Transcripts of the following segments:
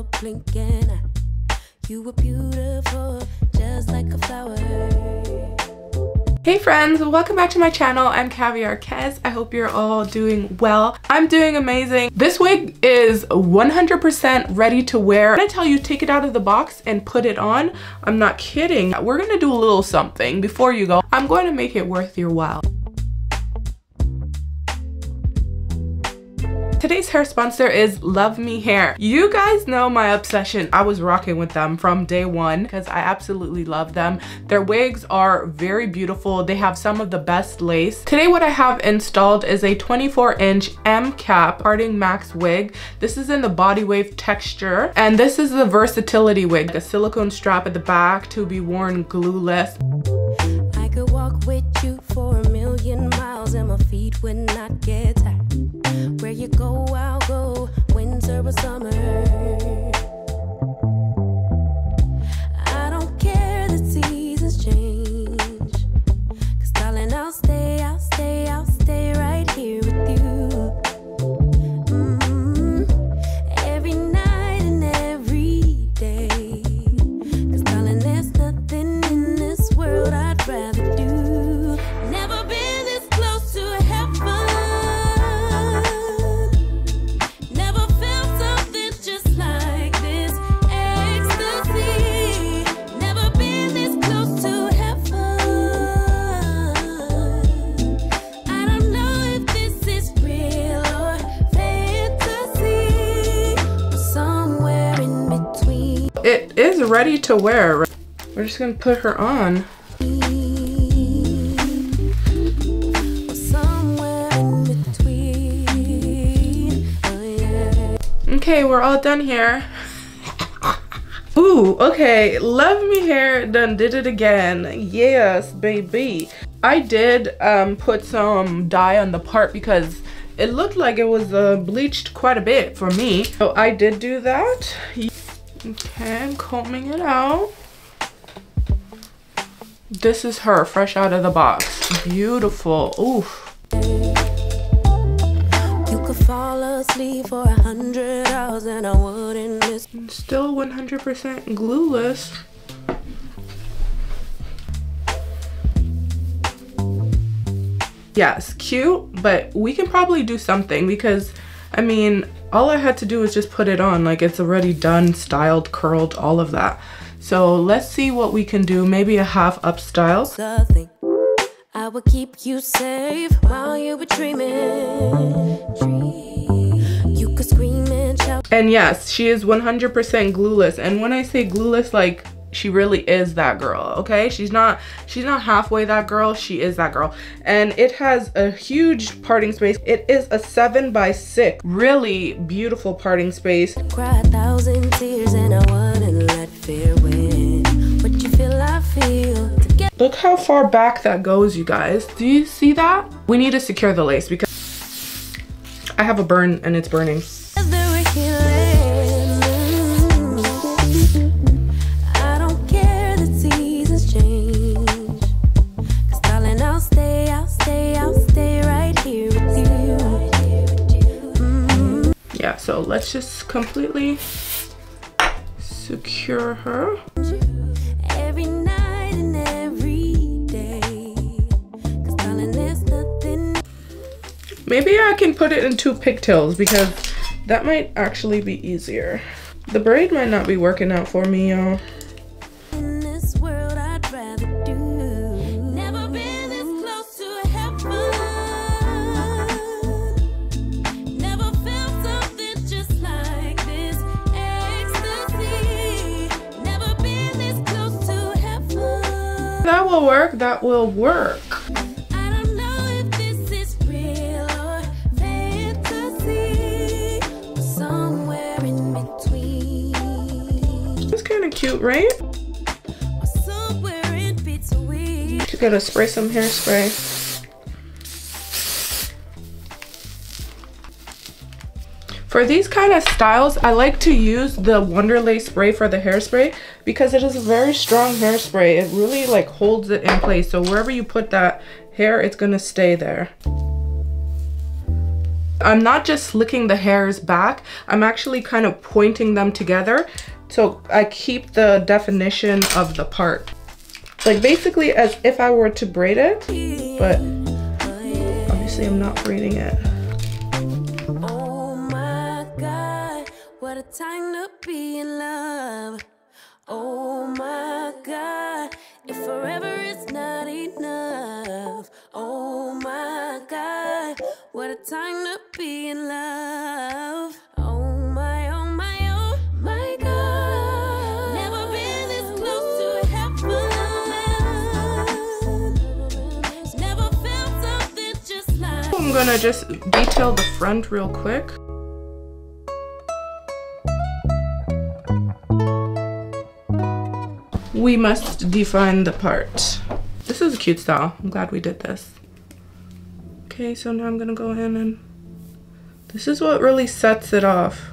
a blinking eye. You were beautiful, just like a flower. Hey friends, welcome back to my channel. I'm caviarkezzy. I hope you're all doing well. I'm doing amazing. This wig is 100% ready to wear. When I tell you take it out of the box and put it on, I'm not kidding. We're gonna do a little something before you go. I'm going to make it worth your while. Today's hair sponsor is Luvme hair. You guys know my obsession. I was rocking with them from day one because I absolutely love them. Their wigs are very beautiful. They have some of the best lace. Today what I have installed is a 24-inch M cap PartingMax wig. This is in the body wave texture, and this is the versatility wig. A silicone strap at the back to be worn glueless. I could walk with you for a million miles and my feet would not get tired. Where you go, I'll go, winter or summer. I don't care the seasons change, 'cause darling, I'll stay right here with you. Every night and every day, 'cause darling, there's nothing in this world I'd rather do. Never been this close to heaven. It is ready to wear. We're just gonna put her on. Okay, we're all done here. Ooh, okay, Luvme hair done did it again. Yes, baby. I did put some dye on the part because it looked like it was bleached quite a bit for me. So I did do that. Okay, I'm combing it out. This is her, fresh out of the box. Beautiful. Oof. You could fall asleep for 100 hours and I wouldn't miss. Still 100% glueless. Yes, cute, but we can probably do something because, I mean, all I had to do was just put it on. Like, it's already done, styled, curled, all of that. So let's see what we can do. Maybe a half up style. I would keep you safe while you were dreaming. You could scream and shout. And yes, she is 100% glueless. And when I say glueless, like, she really is that girl, okay? She's not halfway that girl, she is that girl. And it has a huge parting space. It is a 7x6, really beautiful parting space. Cried 1,000 tears and I wouldn't let fear win. What you feel, I feel. Look how far back that goes, you guys. Do you see that? We need to secure the lace because I have a burn and it's burning. Yeah, so let's just completely secure her. Every night and every day, 'cause darling, there's nothing. Maybe I can put it in 2 pigtails because that might actually be easier. The braid might not be working out for me, y'all. In this world I'd rather do. Never been this close to heaven. Never felt something just like this. Ecstasy. Never been this close to heaven. That will work, that will work. I don't know if this is real or fantasy, but somewhere in between. It's kind of cute, right? Or somewhere in between. Just gotta spray some hairspray. For these kind of styles, I like to use the Wonderlay spray for the hairspray because it is a very strong hairspray. It really like holds it in place. So wherever you put that hair, it's gonna stay there. I'm not just slicking the hairs back, I'm actually kind of pointing them together so I keep the definition of the part. Like basically as if I were to braid it, but obviously I'm not braiding it. Oh my God, what a time to be in love. Oh my God, if forever is not enough. Oh my God, what a time to be in love. Oh my, oh my, oh my God. Never been this close to heaven. Never felt something just like. I'm gonna just detail the front real quick. We must define the part. This is a cute style. I'm glad we did this. Okay, so now I'm gonna go in and this is what really sets it off.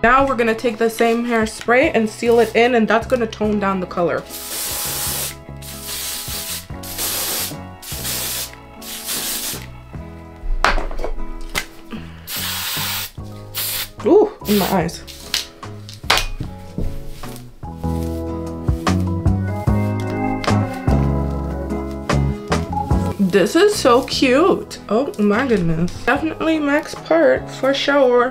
Now we're gonna take the same hairspray and seal it in, and that's gonna tone down the color. Ooh, in my eyes. This is so cute. Oh my goodness. Definitely Max part for sure.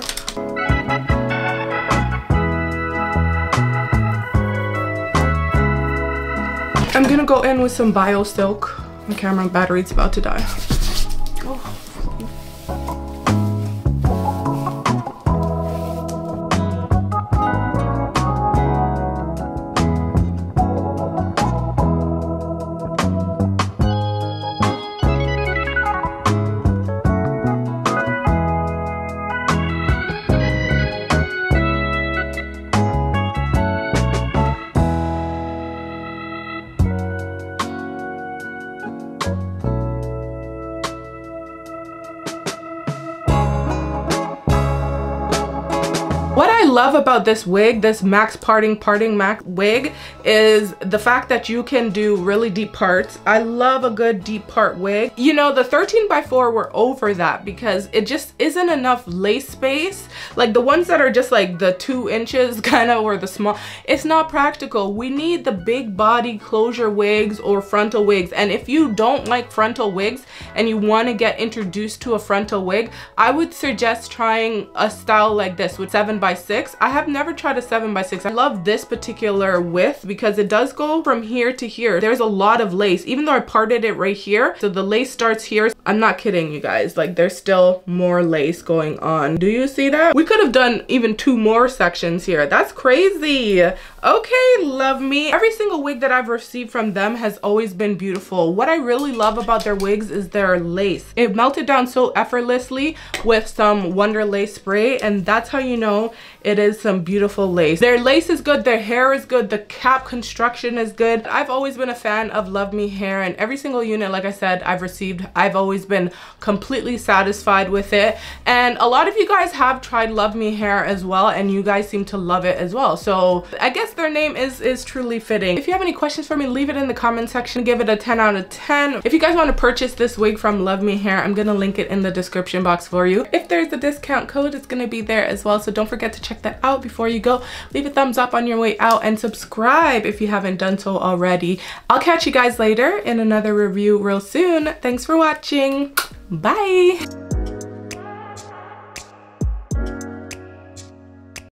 I'm gonna go in with some Bio Silk. My camera battery's about to die. Oh. What I love about this wig, this Max PartingMax wig, is the fact that you can do really deep parts. I love a good deep part wig. You know, the 13x4, we're over that because it just isn't enough lace space. Like the ones that are just like the 2 inches kind of, or the small, it's not practical. We need the big body closure wigs or frontal wigs. And if you don't like frontal wigs and you want to get introduced to a frontal wig, I would suggest trying a style like this with 7x6. I have never tried a 7x6. I love this particular width because it does go from here to here. There's a lot of lace, even though I parted it right here. So the lace starts here. I'm not kidding you guys. Like there's still more lace going on. Do you see that? We could have done even 2 more sections here. That's crazy. Okay, love me. Every single wig that I've received from them has always been beautiful. What I really love about their wigs is their lace. It melted down so effortlessly with some Wonder Lace spray, and that's how you know it is some beautiful lace. Their lace is good, their hair is good, the cap construction is good. I've always been a fan of Luvme hair, and every single unit, like I said, I've received, I've always been completely satisfied with it. And a lot of you guys have tried Luvme hair as well, and you guys seem to love it as well. So I guess their name is truly fitting. If you have any questions for me, leave it in the comment section. Give it a 10 out of 10. If you guys want to purchase this wig from Luvme hair, I'm gonna link it in the description box for you. If there's a discount code, it's gonna be there as well, so don't forget to check that out before you go. Leave a thumbs up on your way out and subscribe if you haven't done so already. I'll catch you guys later in another review real soon. Thanks for watching. Bye.